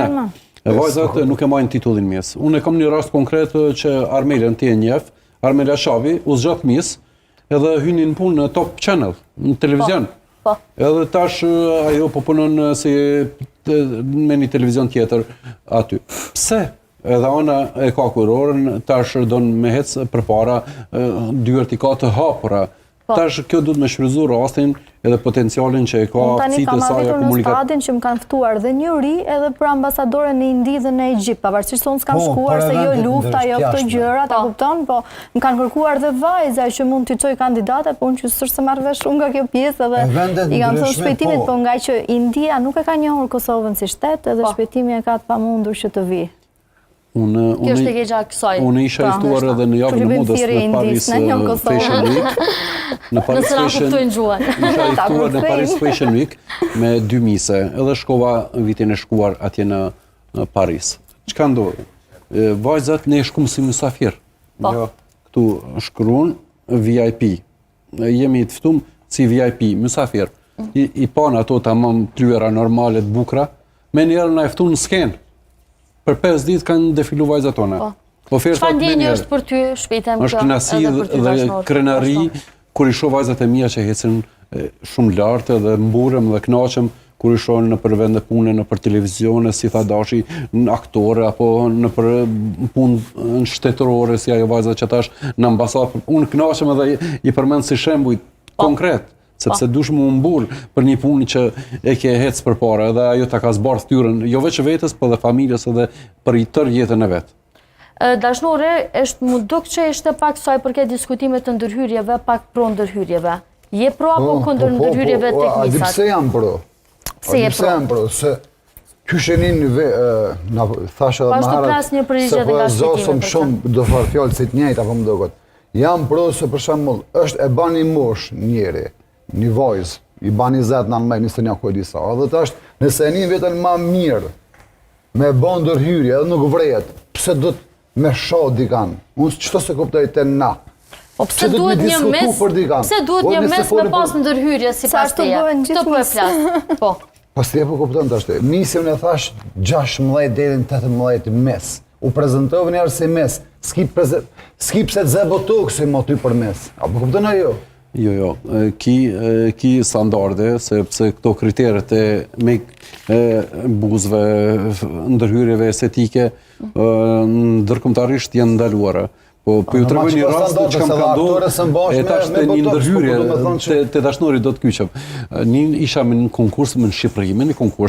Armene. Vajzat nuk e majnë titullin mes. Unë e kam një rast konkret që Armelen ti e njeh, Armela Shavi, u zgjat mis, edhe hynin punë në Top Channel, në televizion. Edhe tash ajo po punon si me një televizion tjetër aty. Pse? Edhe ona e ka kurorën, tash don me hec përpara dyert i ka të hapura. Tash kjo duhet me shfrytëzu rastin edhe potencialin që e ka aftësitë e saj komunikative. Në stadin që më kanë ftuar dhe një ri edhe për ambasadore në Indi dhe në Egjipt, pavarësisht se unë s'kam shkuar se jo lufta, jo këto gjëra, ta kupton, po më kanë kërkuar dhe vajza që mund t'i çoj kandidate, po unë që s'është marrë vesh unë nga kjo pjesë edhe i kam thënë shpejtimit, po nga që India nuk e ka njohur Kosovën si shtet, edhe shpejtimi e ka të pamundur që të vi. Unë isha i ftuar edhe në javën e modës në Paris Fashion Week. Isha i ftuar në Paris Fashion Week me 2 mise, edhe shkova vitin e shkuar atje në Paris. Çka ndodhi? Vajzat ne shkum si mysafir. Këtu shkruan VIP. Jemi të ftuar si VIP, mysafir. I pan ato tamam tryera normale të bukura, me njerë na e ftun në skenë. Për 5 ditë kanë defilu vajzat tona. Çfarë ndjenjë është për ty shpejtem kjo? Është kënaqësi dhe krenari kur i shoh vajzat e mia që ecën shumë lart dhe mburem dhe kënaqem kur i shoh në për vende pune, në për televizione, si tha Dashi, në aktore apo në për punë shtetërore si ajo vajza që tash në ambasadë. Unë kënaqem edhe i përmend si shembull konkret. Sepse dush mu mbur për një punë që e ke hec përpara edhe ajo ta ka zbarë thyrën, jo veç vetës, por dhe familjes edhe për i tërë jetën e vetë. Dashnore, mu duk që ishte pak saj përket diskutimet të ndërhyrjeve, pak pro ndërhyrjeve. Je pro apo kundër ndërhyrjeve tek misat? A di pse jam pro? Se je pro? Se qyshenin në thashe dhe maharat, se po e zosëm shumë do farë fjallë si të njejt, apo më dogot. Jam pro se për shembull është e bani mosh njeri, një vajzë, i bani 20 në nëmej, 21 ku e disa. Edhe të është, nëse e një vetën ma mirë, me bon ndërhyrje, edhe nuk vrejet, pse do të me shoh dikan? Unë qëto se kuptoj të na. Pse duhet një mes me pas ndërhyrje si pas teje? Këto po e flasë. Pas teje po kuptoj të është. Misim në thash 16 deri në 18 mes. U prezentovë njerë si mes. S'ki pse të zebotok si mo ty për mes. Apo kuptoj në jo? Jo, ki standarde, sepse këto kriteret e me buzëve, ndërhyrjeve estetike, ndërkombëtarisht janë ndaluara. Po ju tregoj një rast që kam ka ndodhur, e tash të një ndërhyrje, te dashnori do të kyqem. Isha me një konkurs në Shqipëri, me një konkurs